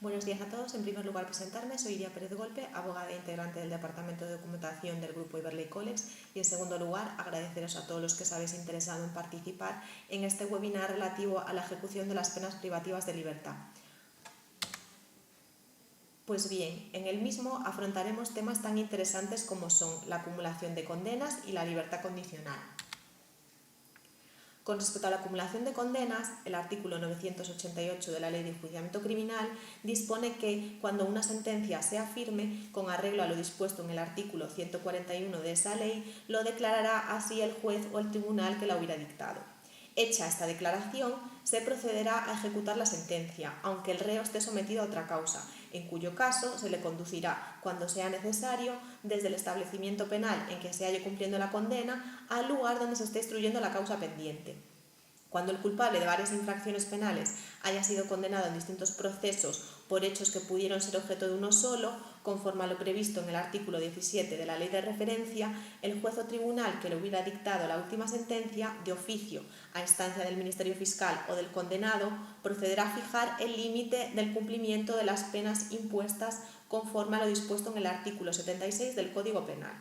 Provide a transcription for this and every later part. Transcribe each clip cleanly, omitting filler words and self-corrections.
Buenos días a todos. En primer lugar, presentarme. Soy Iria Pérez Golpe, abogada e integrante del Departamento de Documentación del Grupo Iberley College. Y en segundo lugar, agradeceros a todos los que os habéis interesado en participar en este webinar relativo a la ejecución de las penas privativas de libertad. Pues bien, en el mismo afrontaremos temas tan interesantes como son la acumulación de condenas y la libertad condicional. Con respecto a la acumulación de condenas, el artículo 988 de la Ley de Enjuiciamiento Criminal dispone que cuando una sentencia sea firme, con arreglo a lo dispuesto en el artículo 141 de esa ley, lo declarará así el juez o el tribunal que la hubiera dictado. Hecha esta declaración, se procederá a ejecutar la sentencia, aunque el reo esté sometido a otra causa, en cuyo caso se le conducirá, cuando sea necesario, desde el establecimiento penal en que se halle cumpliendo la condena al lugar donde se esté instruyendo la causa pendiente. Cuando el culpable de varias infracciones penales haya sido condenado en distintos procesos por hechos que pudieron ser objeto de uno solo, conforme a lo previsto en el artículo 17 de la ley de referencia, el juez o tribunal que le hubiera dictado la última sentencia, de oficio, a instancia del Ministerio Fiscal o del condenado, procederá a fijar el límite del cumplimiento de las penas impuestas conforme a lo dispuesto en el artículo 76 del Código Penal.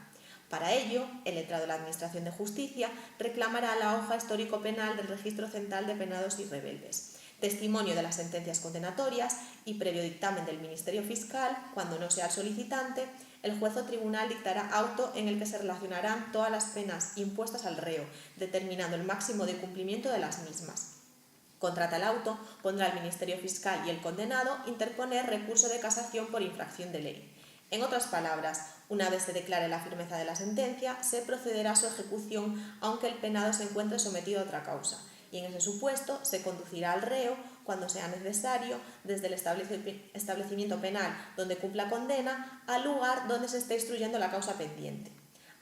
Para ello, el letrado de la Administración de Justicia reclamará la hoja histórico-penal del Registro Central de Penados y Rebeldes, testimonio de las sentencias condenatorias y previo dictamen del Ministerio Fiscal, cuando no sea el solicitante, el juez o tribunal dictará auto en el que se relacionarán todas las penas impuestas al reo, determinando el máximo de cumplimiento de las mismas. Contra tal auto, pondrá el Ministerio Fiscal y el condenado interponer recurso de casación por infracción de ley. En otras palabras, una vez se declare la firmeza de la sentencia, se procederá a su ejecución aunque el penado se encuentre sometido a otra causa, y en ese supuesto se conducirá al reo, cuando sea necesario, desde el establecimiento penal donde cumpla condena al lugar donde se esté instruyendo la causa pendiente.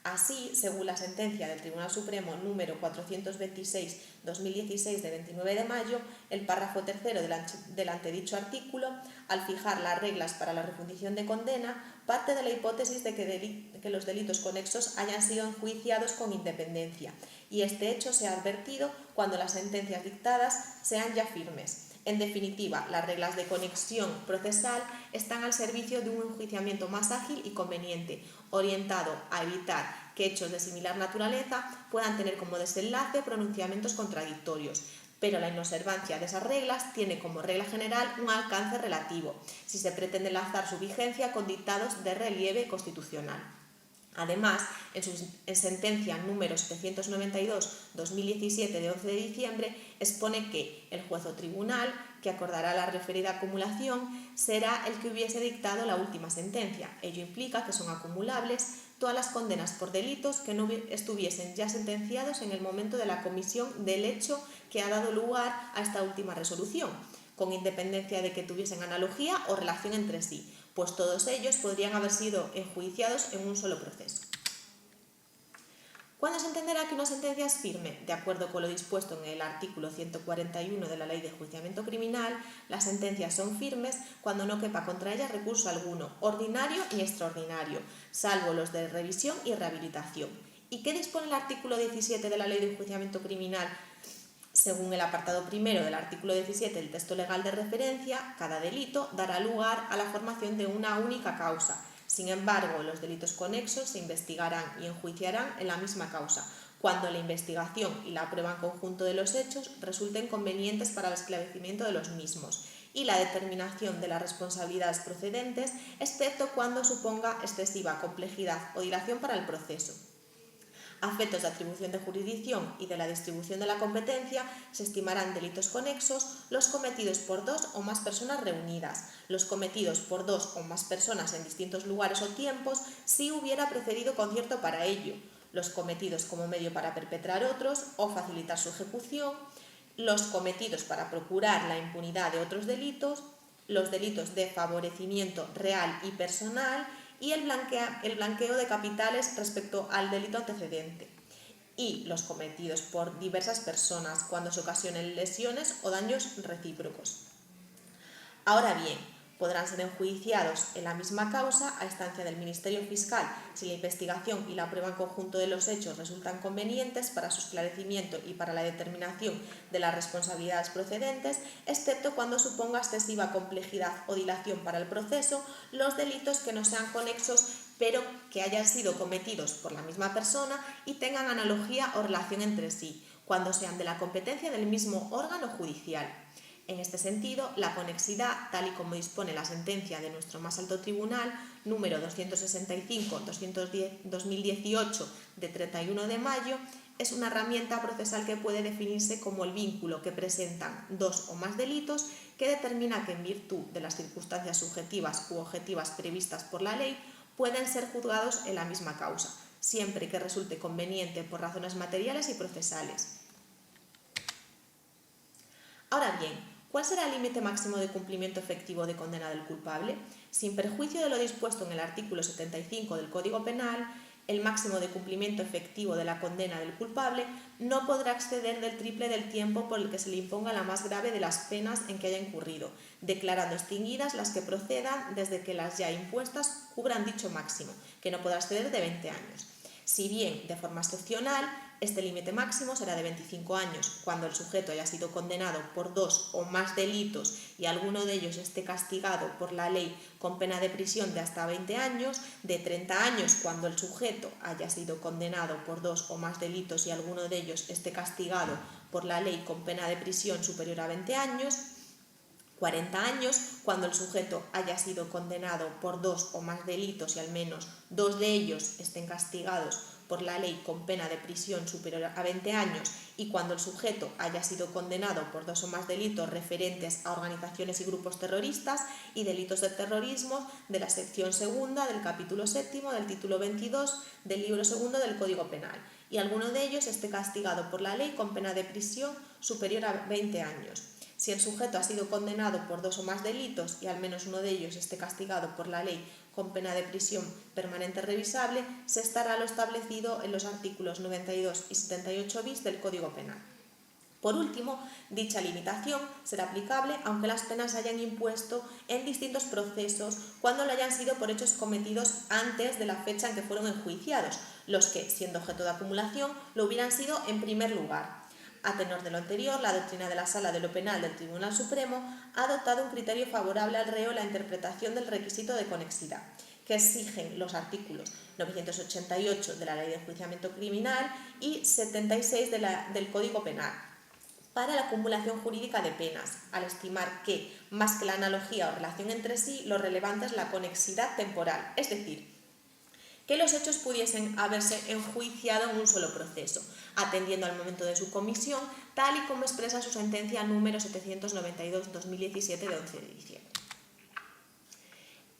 Así, según la sentencia del Tribunal Supremo número 426/2016 de 29 de mayo, el párrafo tercero del antedicho artículo, al fijar las reglas para la refundición de condena, parte de la hipótesis de que los delitos conexos hayan sido enjuiciados con independencia, y este hecho sea advertido cuando las sentencias dictadas sean ya firmes. En definitiva, las reglas de conexión procesal están al servicio de un enjuiciamiento más ágil y conveniente, orientado a evitar que hechos de similar naturaleza puedan tener como desenlace pronunciamientos contradictorios, pero la inobservancia de esas reglas tiene como regla general un alcance relativo, si se pretende enlazar su vigencia con dictados de relieve constitucional. Además, en sentencia número 792/2017 de 11 de diciembre, expone que el juez o tribunal que acordará la referida acumulación será el que hubiese dictado la última sentencia. Ello implica que son acumulables todas las condenas por delitos que no estuviesen ya sentenciados en el momento de la comisión del hecho que ha dado lugar a esta última resolución, con independencia de que tuviesen analogía o relación entre sí, pues todos ellos podrían haber sido enjuiciados en un solo proceso. ¿Cuándo se entenderá que una sentencia es firme? De acuerdo con lo dispuesto en el artículo 141 de la Ley de Enjuiciamiento Criminal, las sentencias son firmes cuando no quepa contra ellas recurso alguno, ordinario ni extraordinario, salvo los de revisión y rehabilitación. ¿Y qué dispone el artículo 17 de la Ley de Enjuiciamiento Criminal? Según el apartado primero del artículo 17 del texto legal de referencia, cada delito dará lugar a la formación de una única causa. Sin embargo, los delitos conexos se investigarán y enjuiciarán en la misma causa, cuando la investigación y la prueba en conjunto de los hechos resulten convenientes para el esclarecimiento de los mismos y la determinación de las responsabilidades procedentes, excepto cuando suponga excesiva complejidad o dilación para el proceso. A efectos de atribución de jurisdicción y de la distribución de la competencia, se estimarán delitos conexos los cometidos por dos o más personas reunidas, los cometidos por dos o más personas en distintos lugares o tiempos si hubiera precedido concierto para ello, los cometidos como medio para perpetrar otros o facilitar su ejecución, los cometidos para procurar la impunidad de otros delitos, los delitos de favorecimiento real y personal, y el blanqueo de capitales respecto al delito antecedente, y los cometidos por diversas personas cuando se ocasionen lesiones o daños recíprocos. Ahora bien, Podrán ser enjuiciados en la misma causa a instancia del Ministerio Fiscal si la investigación y la prueba en conjunto de los hechos resultan convenientes para su esclarecimiento y para la determinación de las responsabilidades procedentes, excepto cuando suponga excesiva complejidad o dilación para el proceso los delitos que no sean conexos pero que hayan sido cometidos por la misma persona y tengan analogía o relación entre sí, cuando sean de la competencia del mismo órgano judicial. En este sentido, la conexidad, tal y como dispone la sentencia de nuestro más alto tribunal, número 265-2018 de 31 de mayo, es una herramienta procesal que puede definirse como el vínculo que presentan dos o más delitos que determina que en virtud de las circunstancias subjetivas u objetivas previstas por la ley pueden ser juzgados en la misma causa, siempre que resulte conveniente por razones materiales y procesales. Ahora bien, ¿cuál será el límite máximo de cumplimiento efectivo de condena del culpable? Sin perjuicio de lo dispuesto en el artículo 75 del Código Penal, el máximo de cumplimiento efectivo de la condena del culpable no podrá exceder del triple del tiempo por el que se le imponga la más grave de las penas en que haya incurrido, declarando extinguidas las que procedan desde que las ya impuestas cubran dicho máximo, que no podrá exceder de 20 años. Si bien, de forma excepcional, este límite máximo será de 25 años cuando el sujeto haya sido condenado por dos o más delitos y alguno de ellos esté castigado por la ley con pena de prisión de hasta 20 años, de 30 años cuando el sujeto haya sido condenado por dos o más delitos y alguno de ellos esté castigado por la ley con pena de prisión superior a 20 años, 40 años cuando el sujeto haya sido condenado por dos o más delitos y al menos dos de ellos estén castigados por la ley con pena de prisión superior a 20 años y cuando el sujeto haya sido condenado por dos o más delitos referentes a organizaciones y grupos terroristas y delitos de terrorismo de la sección segunda del capítulo séptimo del título 22 del libro segundo del Código Penal y alguno de ellos esté castigado por la ley con pena de prisión superior a 20 años. Si el sujeto ha sido condenado por dos o más delitos y al menos uno de ellos esté castigado por la ley con pena de prisión permanente revisable, se estará lo establecido en los artículos 92 y 78 bis del Código Penal. Por último, dicha limitación será aplicable aunque las penas se hayan impuesto en distintos procesos cuando lo hayan sido por hechos cometidos antes de la fecha en que fueron enjuiciados, los que, siendo objeto de acumulación, lo hubieran sido en primer lugar. A tenor de lo anterior, la doctrina de la Sala de lo Penal del Tribunal Supremo ha adoptado un criterio favorable al reo en la interpretación del requisito de conexidad, que exigen los artículos 988 de la Ley de Enjuiciamiento Criminal y 76 del Código Penal, para la acumulación jurídica de penas, al estimar que, más que la analogía o relación entre sí, lo relevante es la conexidad temporal, es decir, que los hechos pudiesen haberse enjuiciado en un solo proceso, atendiendo al momento de su comisión, tal y como expresa su sentencia número 792-2017 de 11 de diciembre.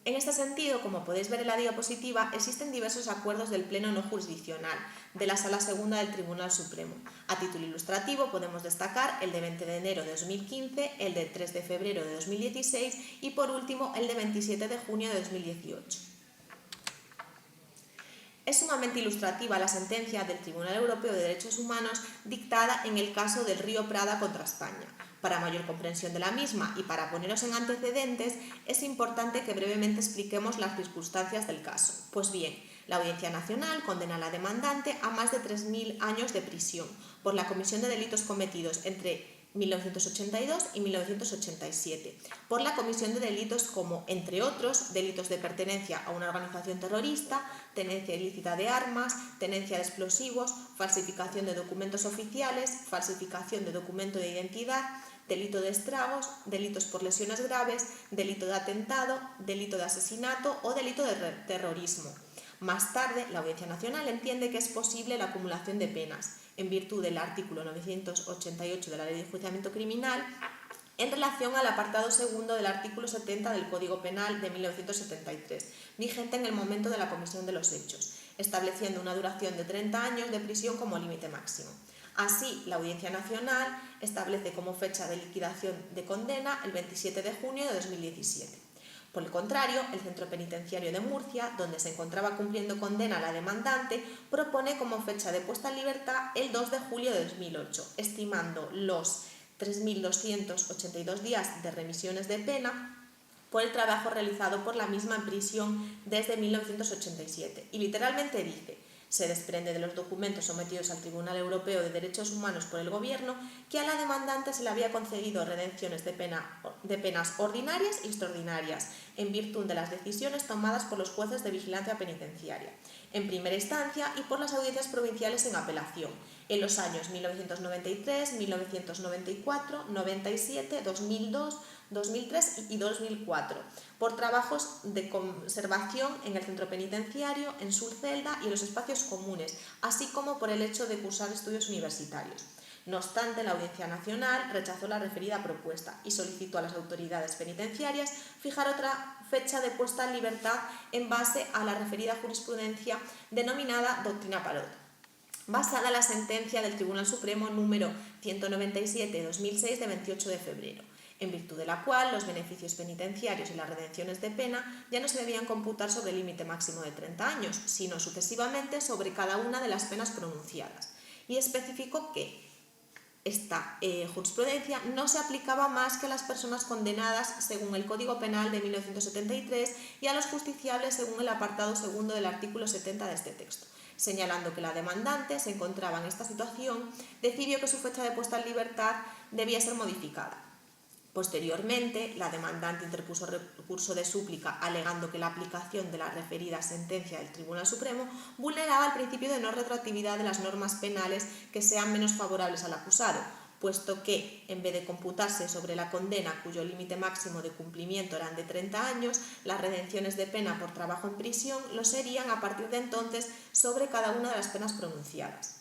En este sentido, como podéis ver en la diapositiva, existen diversos acuerdos del Pleno no jurisdiccional de la Sala Segunda del Tribunal Supremo. A título ilustrativo podemos destacar el de 20 de enero de 2015, el de 3 de febrero de 2016 y por último el de 27 de junio de 2018. Es sumamente ilustrativa la sentencia del Tribunal Europeo de Derechos Humanos dictada en el caso del Río Prada contra España. Para mayor comprensión de la misma y para poneros en antecedentes, es importante que brevemente expliquemos las circunstancias del caso. Pues bien, la Audiencia Nacional condena a la demandante a más de 3.000 años de prisión por la comisión de delitos cometidos entre 1982 y 1987, por la comisión de delitos como, entre otros, delitos de pertenencia a una organización terrorista, tenencia ilícita de armas, tenencia de explosivos, falsificación de documentos oficiales, falsificación de documento de identidad, delito de estragos, delitos por lesiones graves, delito de atentado, delito de asesinato o delito de terrorismo. Más tarde, la Audiencia Nacional entiende que es posible la acumulación de penas, en virtud del artículo 988 de la Ley de Enjuiciamiento Criminal, en relación al apartado segundo del artículo 70 del Código Penal de 1973, vigente en el momento de la comisión de los hechos, estableciendo una duración de 30 años de prisión como límite máximo. Así, la Audiencia Nacional establece como fecha de liquidación de condena el 27 de junio de 2017. Por el contrario, el Centro Penitenciario de Murcia, donde se encontraba cumpliendo condena la demandante, propone como fecha de puesta en libertad el 2 de julio de 2008, estimando los 3.282 días de remisiones de pena por el trabajo realizado por la misma en prisión desde 1987. Y literalmente dice: se desprende de los documentos sometidos al Tribunal Europeo de Derechos Humanos por el Gobierno que a la demandante se le había concedido redenciones de penas ordinarias y extraordinarias en virtud de las decisiones tomadas por los jueces de vigilancia penitenciaria, en primera instancia, y por las audiencias provinciales en apelación, en los años 1993, 1994, 97, 2002, 2003 y 2004, por trabajos de conservación en el centro penitenciario, en su celda y en los espacios comunes, así como por el hecho de cursar estudios universitarios. No obstante, la Audiencia Nacional rechazó la referida propuesta y solicitó a las autoridades penitenciarias fijar otra fecha de puesta en libertad en base a la referida jurisprudencia denominada Doctrina Parot, basada en la sentencia del Tribunal Supremo número 197/2006 de 28 de febrero, en virtud de la cual los beneficios penitenciarios y las redenciones de pena ya no se debían computar sobre el límite máximo de 30 años, sino sucesivamente sobre cada una de las penas pronunciadas. Y especificó que esta jurisprudencia no se aplicaba más que a las personas condenadas según el Código Penal de 1973 y a los justiciables según el apartado segundo del artículo 70 de este texto. Señalando que la demandante se encontraba en esta situación, decidió que su fecha de puesta en libertad debía ser modificada. Posteriormente, la demandante interpuso recurso de súplica alegando que la aplicación de la referida sentencia del Tribunal Supremo vulneraba el principio de no retroactividad de las normas penales que sean menos favorables al acusado, puesto que, en vez de computarse sobre la condena cuyo límite máximo de cumplimiento eran de 30 años, las redenciones de pena por trabajo en prisión lo serían a partir de entonces sobre cada una de las penas pronunciadas.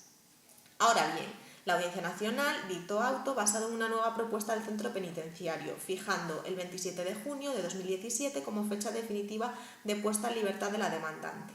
Ahora bien, la Audiencia Nacional dictó auto basado en una nueva propuesta del centro penitenciario, fijando el 27 de junio de 2017 como fecha definitiva de puesta en libertad de la demandante.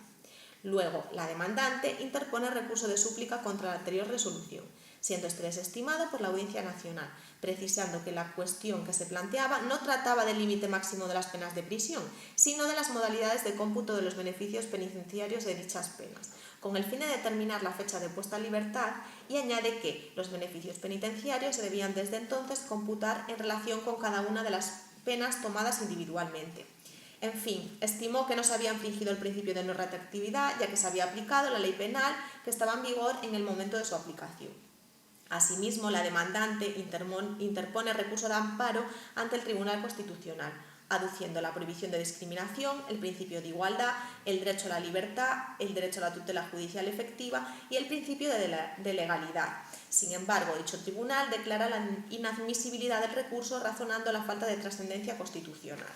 Luego, la demandante interpone recurso de súplica contra la anterior resolución, siendo este desestimado por la Audiencia Nacional, precisando que la cuestión que se planteaba no trataba del límite máximo de las penas de prisión, sino de las modalidades de cómputo de los beneficios penitenciarios de dichas penas, con el fin de determinar la fecha de puesta en libertad, y añade que los beneficios penitenciarios se debían desde entonces computar en relación con cada una de las penas tomadas individualmente. En fin, estimó que no se había infringido el principio de no retroactividad, ya que se había aplicado la ley penal que estaba en vigor en el momento de su aplicación. Asimismo, la demandante interpone recurso de amparo ante el Tribunal Constitucional, aduciendo la prohibición de discriminación, el principio de igualdad, el derecho a la libertad, el derecho a la tutela judicial efectiva y el principio de legalidad. Sin embargo, dicho tribunal declara la inadmisibilidad del recurso razonando la falta de trascendencia constitucional.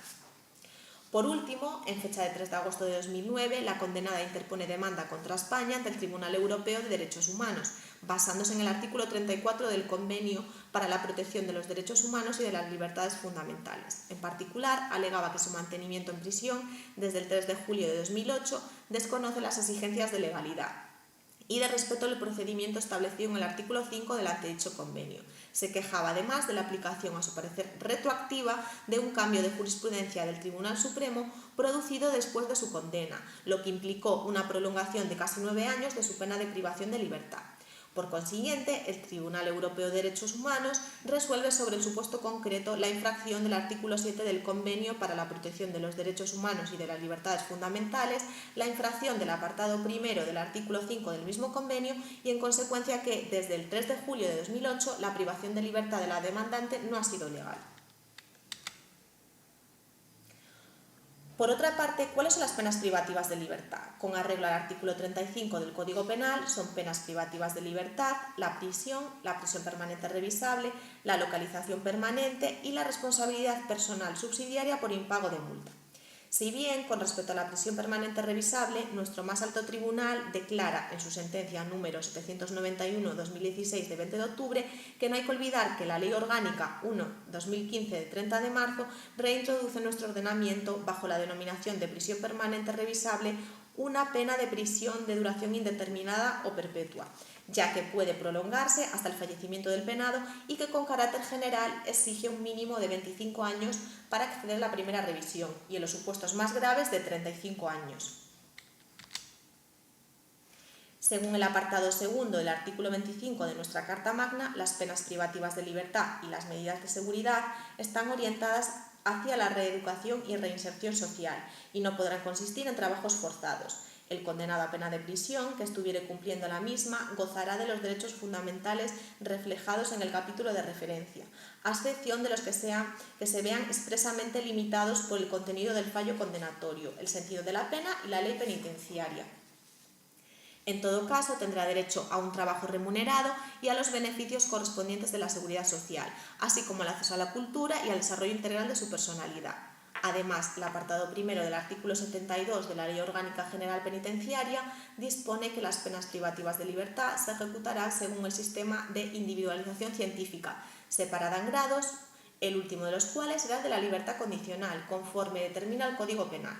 Por último, en fecha de 3 de agosto de 2009, la condenada interpone demanda contra España ante el Tribunal Europeo de Derechos Humanos, basándose en el artículo 34 del Convenio para la Protección de los Derechos Humanos y de las Libertades Fundamentales. En particular, alegaba que su mantenimiento en prisión desde el 3 de julio de 2008 desconoce las exigencias de legalidad y de respeto al procedimiento establecido en el artículo 5 del antedicho convenio. Se quejaba además de la aplicación, a su parecer retroactiva, de un cambio de jurisprudencia del Tribunal Supremo producido después de su condena, lo que implicó una prolongación de casi 9 años de su pena de privación de libertad. Por consiguiente, el Tribunal Europeo de Derechos Humanos resuelve sobre el supuesto concreto la infracción del artículo 7 del Convenio para la Protección de los Derechos Humanos y de las Libertades Fundamentales, la infracción del apartado primero del artículo 5 del mismo convenio y, en consecuencia, que desde el 3 de julio de 2008 la privación de libertad de la demandante no ha sido legal. Por otra parte, ¿cuáles son las penas privativas de libertad? Con arreglo al artículo 35 del Código Penal, son penas privativas de libertad la prisión permanente revisable, la localización permanente y la responsabilidad personal subsidiaria por impago de multa. Si bien, con respecto a la prisión permanente revisable, nuestro más alto tribunal declara en su sentencia número 791-2016 de 20 de octubre que no hay que olvidar que la Ley Orgánica 1-2015 de 30 de marzo reintroduce en nuestro ordenamiento, bajo la denominación de prisión permanente revisable, una pena de prisión de duración indeterminada o perpetua, ya que puede prolongarse hasta el fallecimiento del penado y que con carácter general exige un mínimo de 25 años para acceder a la primera revisión y en los supuestos más graves de 35 años. Según el apartado segundo del artículo 25 de nuestra Carta Magna, las penas privativas de libertad y las medidas de seguridad están orientadas hacia la reeducación y reinserción social y no podrán consistir en trabajos forzados. El condenado a pena de prisión, que estuviere cumpliendo la misma, gozará de los derechos fundamentales reflejados en el capítulo de referencia, a excepción de los que se vean expresamente limitados por el contenido del fallo condenatorio, el sentido de la pena y la ley penitenciaria. En todo caso, tendrá derecho a un trabajo remunerado y a los beneficios correspondientes de la seguridad social, así como al acceso a la cultura y al desarrollo integral de su personalidad. Además, el apartado primero del artículo 72 de la Ley Orgánica General Penitenciaria dispone que las penas privativas de libertad se ejecutarán según el sistema de individualización científica, separada en grados, el último de los cuales será el de la libertad condicional, conforme determina el Código Penal.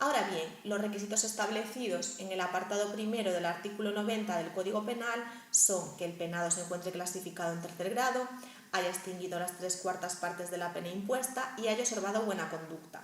Ahora bien, los requisitos establecidos en el apartado primero del artículo 90 del Código Penal son que el penado se encuentre clasificado en tercer grado, haya extinguido las 3/4 partes de la pena impuesta y haya observado buena conducta.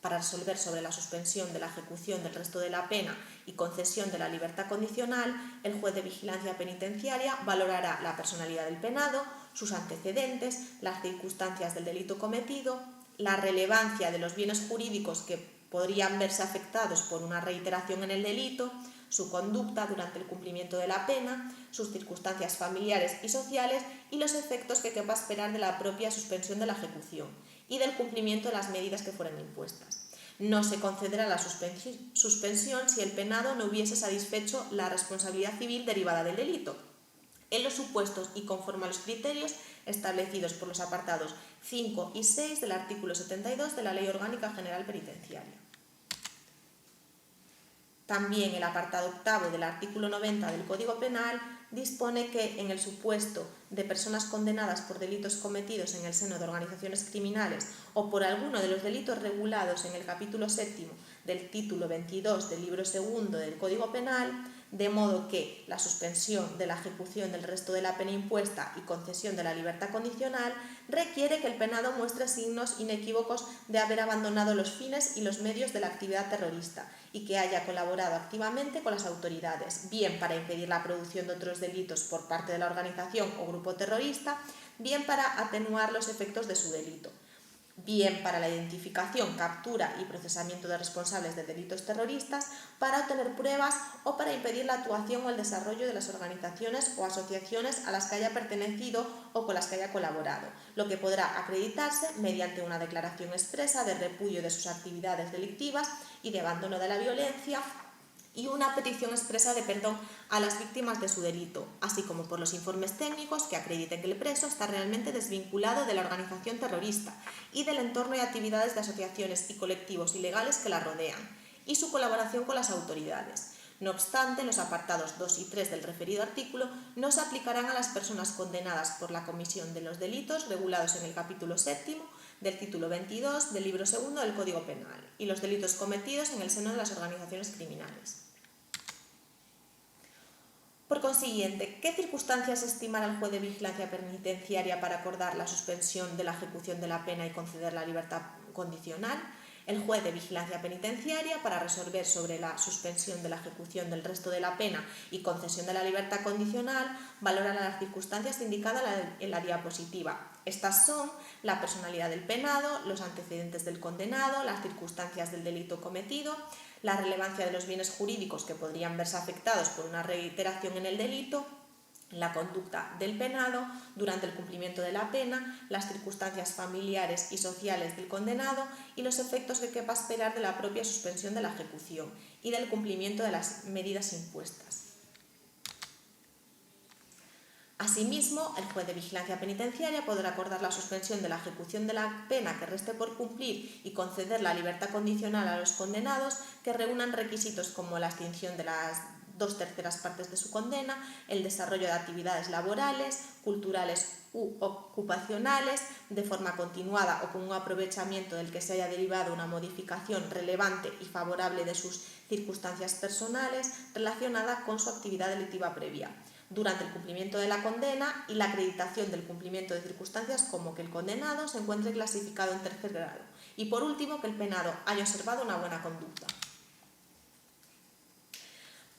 Para resolver sobre la suspensión de la ejecución del resto de la pena y concesión de la libertad condicional, el juez de vigilancia penitenciaria valorará la personalidad del penado, sus antecedentes, las circunstancias del delito cometido, la relevancia de los bienes jurídicos que podrían verse afectados por una reiteración en el delito, su conducta durante el cumplimiento de la pena, sus circunstancias familiares y sociales y los efectos que quepa esperar de la propia suspensión de la ejecución y del cumplimiento de las medidas que fueran impuestas. No se concederá la suspensión si el penado no hubiese satisfecho la responsabilidad civil derivada del delito, en los supuestos y conforme a los criterios establecidos por los apartados 5 y 6 del artículo 72 de la Ley Orgánica General Penitenciaria. También el apartado octavo del artículo 90 del Código Penal dispone que en el supuesto de personas condenadas por delitos cometidos en el seno de organizaciones criminales o por alguno de los delitos regulados en el capítulo 7 del título 22 del libro 2 del Código Penal, de modo que la suspensión de la ejecución del resto de la pena impuesta y concesión de la libertad condicional requiere que el penado muestre signos inequívocos de haber abandonado los fines y los medios de la actividad terrorista y que haya colaborado activamente con las autoridades, bien para impedir la producción de otros delitos por parte de la organización o grupo terrorista, bien para atenuar los efectos de su delito, bien para la identificación, captura y procesamiento de responsables de delitos terroristas, para obtener pruebas o para impedir la actuación o el desarrollo de las organizaciones o asociaciones a las que haya pertenecido o con las que haya colaborado, lo que podrá acreditarse mediante una declaración expresa de repudio de sus actividades delictivas y de abandono de la violencia y una petición expresa de perdón a las víctimas de su delito, así como por los informes técnicos que acrediten que el preso está realmente desvinculado de la organización terrorista y del entorno y actividades de asociaciones y colectivos ilegales que la rodean, y su colaboración con las autoridades. No obstante, los apartados 2 y 3 del referido artículo no se aplicarán a las personas condenadas por la comisión de los delitos regulados en el capítulo 7 del título 22 del libro 2 del Código Penal y los delitos cometidos en el seno de las organizaciones criminales. Por consiguiente, ¿qué circunstancias estimará el juez de vigilancia penitenciaria para acordar la suspensión de la ejecución de la pena y conceder la libertad condicional? El juez de vigilancia penitenciaria, para resolver sobre la suspensión de la ejecución del resto de la pena y concesión de la libertad condicional, valorará las circunstancias indicadas en la diapositiva. Estas son la personalidad del penado, los antecedentes del condenado, las circunstancias del delito cometido, la relevancia de los bienes jurídicos que podrían verse afectados por una reiteración en el delito, la conducta del penado durante el cumplimiento de la pena, las circunstancias familiares y sociales del condenado y los efectos que quepa esperar de la propia suspensión de la ejecución y del cumplimiento de las medidas impuestas. Asimismo, el juez de vigilancia penitenciaria podrá acordar la suspensión de la ejecución de la pena que reste por cumplir y conceder la libertad condicional a los condenados que reúnan requisitos como la extinción de las 2/3 partes de su condena, el desarrollo de actividades laborales, culturales u ocupacionales, de forma continuada o con un aprovechamiento del que se haya derivado una modificación relevante y favorable de sus circunstancias personales relacionada con su actividad delictiva previa, durante el cumplimiento de la condena y la acreditación del cumplimiento de circunstancias como que el condenado se encuentre clasificado en tercer grado y, por último, que el penado haya observado una buena conducta.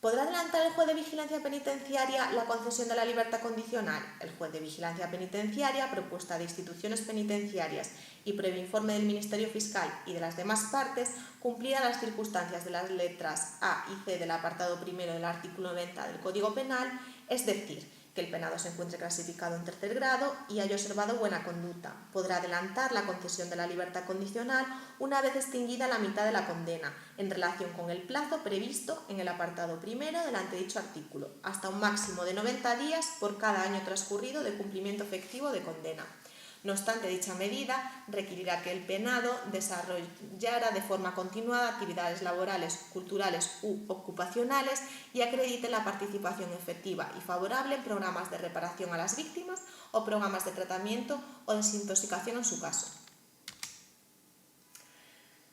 ¿Podrá adelantar el juez de vigilancia penitenciaria la concesión de la libertad condicional? El juez de vigilancia penitenciaria, propuesta de instituciones penitenciarias y previo informe del Ministerio Fiscal y de las demás partes, cumplidas las circunstancias de las letras A y C del apartado primero del artículo 90 del Código Penal, es decir, que el penado se encuentre clasificado en tercer grado y haya observado buena conducta. Podrá adelantar la concesión de la libertad condicional una vez extinguida la mitad de la condena, en relación con el plazo previsto en el apartado primero del antedicho artículo, hasta un máximo de 90 días por cada año transcurrido de cumplimiento efectivo de condena. No obstante, dicha medida requerirá que el penado desarrollara de forma continuada actividades laborales, culturales u ocupacionales y acredite la participación efectiva y favorable en programas de reparación a las víctimas o programas de tratamiento o desintoxicación en su caso.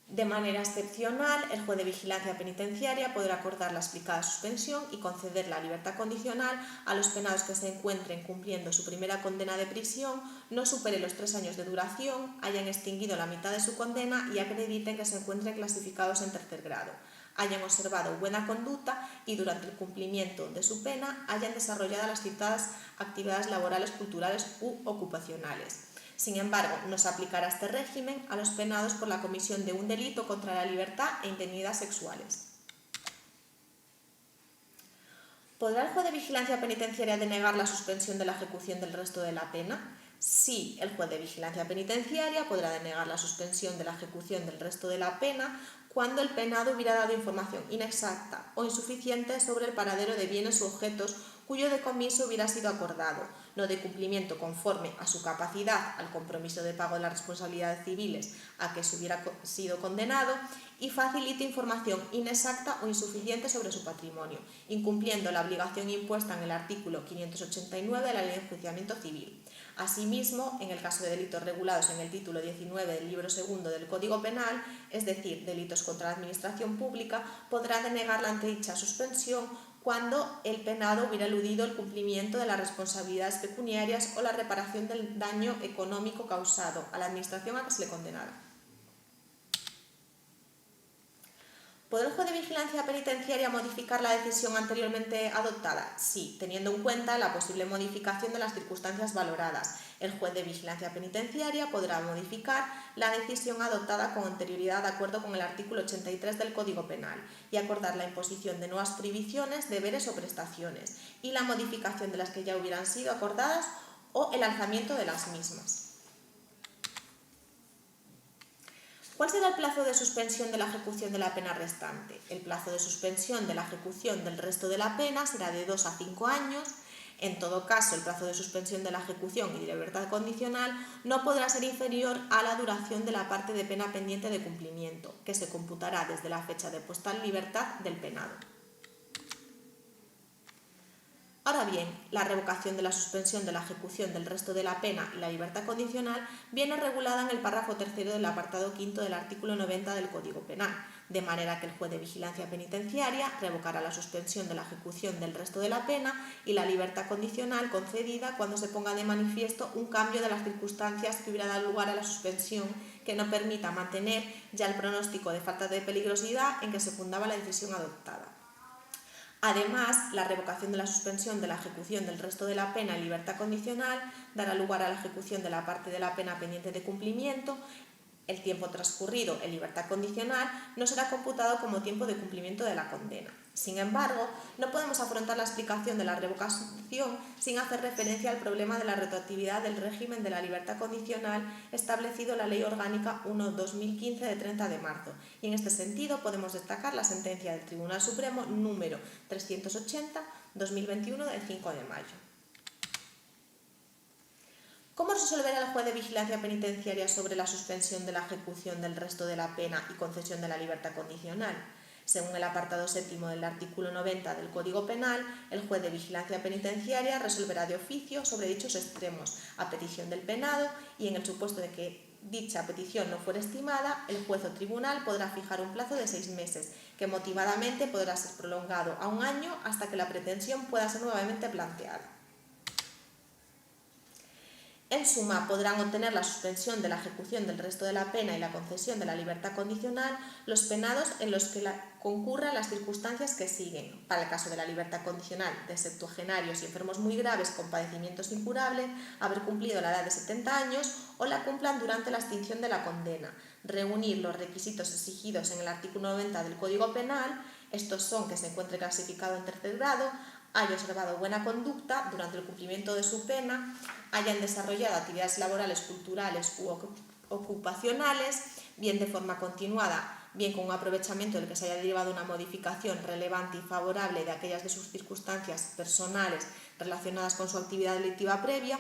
De manera excepcional, el juez de vigilancia penitenciaria podrá acordar la explicada suspensión y conceder la libertad condicional a los penados que se encuentren cumpliendo su primera condena de prisión, no supere los 3 años de duración, hayan extinguido la mitad de su condena y acrediten que se encuentren clasificados en tercer grado, hayan observado buena conducta y durante el cumplimiento de su pena hayan desarrollado las citadas actividades laborales, culturales u ocupacionales. Sin embargo, no se aplicará este régimen a los penados por la comisión de un delito contra la libertad e integridad sexuales. ¿Podrá el juez de vigilancia penitenciaria denegar la suspensión de la ejecución del resto de la pena? Sí, el juez de vigilancia penitenciaria podrá denegar la suspensión de la ejecución del resto de la pena cuando el penado hubiera dado información inexacta o insuficiente sobre el paradero de bienes u objetos cuyo decomiso hubiera sido acordado, no de cumplimiento conforme a su capacidad al compromiso de pago de las responsabilidades civiles a que se hubiera sido condenado y facilite información inexacta o insuficiente sobre su patrimonio, incumpliendo la obligación impuesta en el artículo 589 de la Ley de Enjuiciamiento Civil. Asimismo, en el caso de delitos regulados en el título 19 del libro segundo del Código Penal, es decir, delitos contra la administración pública, podrá denegar la antedicha suspensión cuando el penado hubiera eludido el cumplimiento de las responsabilidades pecuniarias o la reparación del daño económico causado a la administración a que se le condenara. ¿Podrá el juez de vigilancia penitenciaria modificar la decisión anteriormente adoptada? Sí, teniendo en cuenta la posible modificación de las circunstancias valoradas. El juez de vigilancia penitenciaria podrá modificar la decisión adoptada con anterioridad de acuerdo con el artículo 83 del Código Penal y acordar la imposición de nuevas prohibiciones, deberes o prestaciones y la modificación de las que ya hubieran sido acordadas o el alzamiento de las mismas. ¿Cuál será el plazo de suspensión de la ejecución de la pena restante? El plazo de suspensión de la ejecución del resto de la pena será de 2 a 5 años. En todo caso, el plazo de suspensión de la ejecución y de libertad condicional no podrá ser inferior a la duración de la parte de pena pendiente de cumplimiento, que se computará desde la fecha de puesta en libertad del penado. Ahora bien, la revocación de la suspensión de la ejecución del resto de la pena y la libertad condicional viene regulada en el párrafo tercero del apartado quinto del artículo 90 del Código Penal, de manera que el juez de vigilancia penitenciaria revocará la suspensión de la ejecución del resto de la pena y la libertad condicional concedida cuando se ponga de manifiesto un cambio de las circunstancias que hubiera dado lugar a la suspensión que no permita mantener ya el pronóstico de falta de peligrosidad en que se fundaba la decisión adoptada. Además, la revocación de la suspensión de la ejecución del resto de la pena en libertad condicional dará lugar a la ejecución de la parte de la pena pendiente de cumplimiento. El tiempo transcurrido en libertad condicional no será computado como tiempo de cumplimiento de la condena. Sin embargo, no podemos afrontar la explicación de la revocación sin hacer referencia al problema de la retroactividad del régimen de la libertad condicional establecido en la Ley Orgánica 1/2015 de 30 de marzo. Y en este sentido podemos destacar la sentencia del Tribunal Supremo número 380/2021 del 5 de mayo. ¿Cómo resolverá el juez de vigilancia penitenciaria sobre la suspensión de la ejecución del resto de la pena y concesión de la libertad condicional? Según el apartado séptimo del artículo 90 del Código Penal, el juez de vigilancia penitenciaria resolverá de oficio sobre dichos extremos, a petición del penado, y en el supuesto de que dicha petición no fuera estimada, el juez o tribunal podrá fijar un plazo de 6 meses, que motivadamente podrá ser prolongado a 1 año hasta que la pretensión pueda ser nuevamente planteada. En suma, podrán obtener la suspensión de la ejecución del resto de la pena y la concesión de la libertad condicional los penados en los que concurran las circunstancias que siguen. Para el caso de la libertad condicional de septuagenarios y enfermos muy graves con padecimientos incurables, haber cumplido la edad de 70 años o la cumplan durante la extinción de la condena. Reunir los requisitos exigidos en el artículo 90 del Código Penal, estos son que se encuentre clasificado en tercer grado, haya observado buena conducta durante el cumplimiento de su pena, hayan desarrollado actividades laborales, culturales u ocupacionales, bien de forma continuada, bien con un aprovechamiento del que se haya derivado una modificación relevante y favorable de aquellas de sus circunstancias personales relacionadas con su actividad delictiva previa,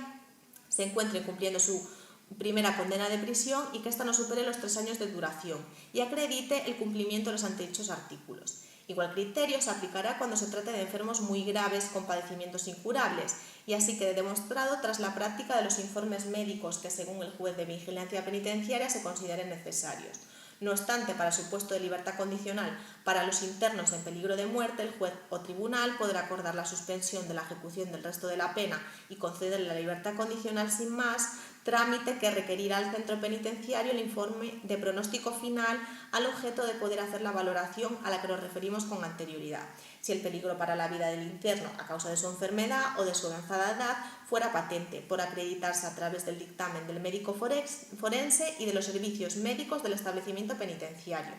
se encuentren cumpliendo su primera condena de prisión y que ésta no supere los 3 años de duración y acredite el cumplimiento de los antedichos artículos. Igual criterio se aplicará cuando se trate de enfermos muy graves con padecimientos incurables y así quede demostrado tras la práctica de los informes médicos que según el juez de vigilancia penitenciaria se consideren necesarios. No obstante, para el supuesto de libertad condicional para los internos en peligro de muerte, el juez o tribunal podrá acordar la suspensión de la ejecución del resto de la pena y conceder la libertad condicional sin más, trámite que requerirá al centro penitenciario el informe de pronóstico final al objeto de poder hacer la valoración a la que nos referimos con anterioridad. Si el peligro para la vida del interno a causa de su enfermedad o de su avanzada edad fuera patente, por acreditarse a través del dictamen del médico forense y de los servicios médicos del establecimiento penitenciario,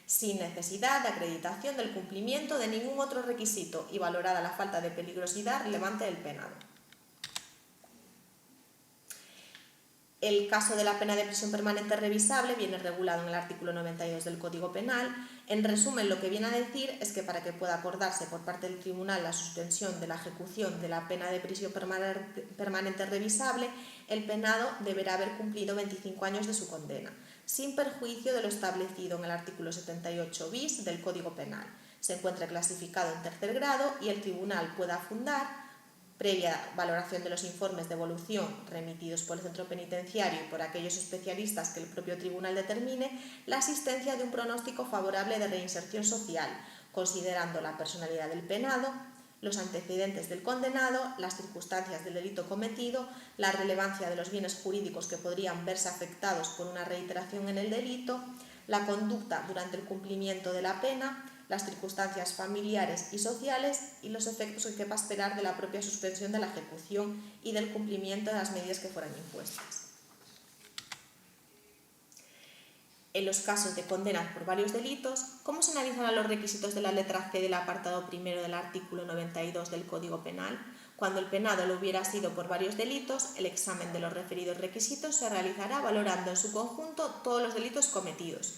sin necesidad de acreditación del cumplimiento de ningún otro requisito y valorada la falta de peligrosidad relevante del penado. El caso de la pena de prisión permanente revisable viene regulado en el artículo 92 del Código Penal. En resumen, lo que viene a decir es que para que pueda acordarse por parte del tribunal la suspensión de la ejecución de la pena de prisión permanente revisable, el penado deberá haber cumplido 25 años de su condena, sin perjuicio de lo establecido en el artículo 78 bis del Código Penal. Se encuentra clasificado en tercer grado y el tribunal pueda fundar, previa valoración de los informes de evolución remitidos por el centro penitenciario y por aquellos especialistas que el propio tribunal determine, la existencia de un pronóstico favorable de reinserción social, considerando la personalidad del penado, los antecedentes del condenado, las circunstancias del delito cometido, la relevancia de los bienes jurídicos que podrían verse afectados por una reiteración en el delito, la conducta durante el cumplimiento de la pena, las circunstancias familiares y sociales y los efectos que quepa esperar de la propia suspensión de la ejecución y del cumplimiento de las medidas que fueran impuestas. En los casos de condenas por varios delitos, ¿cómo se analizarán los requisitos de la letra C del apartado primero del artículo 92 del Código Penal? Cuando el penado lo hubiera sido por varios delitos, el examen de los referidos requisitos se realizará valorando en su conjunto todos los delitos cometidos.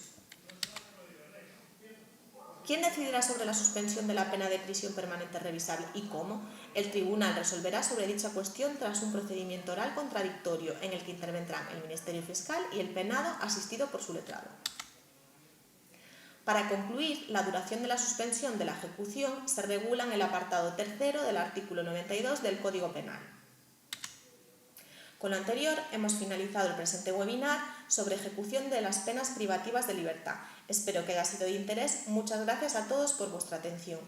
¿Quién decidirá sobre la suspensión de la pena de prisión permanente revisable y cómo? El tribunal resolverá sobre dicha cuestión tras un procedimiento oral contradictorio en el que intervendrán el Ministerio Fiscal y el penado asistido por su letrado. Para concluir, la duración de la suspensión de la ejecución se regula en el apartado tercero del artículo 92 del Código Penal. Con lo anterior, hemos finalizado el presente webinar sobre ejecución de las penas privativas de libertad. Espero que haya sido de interés. Muchas gracias a todos por vuestra atención.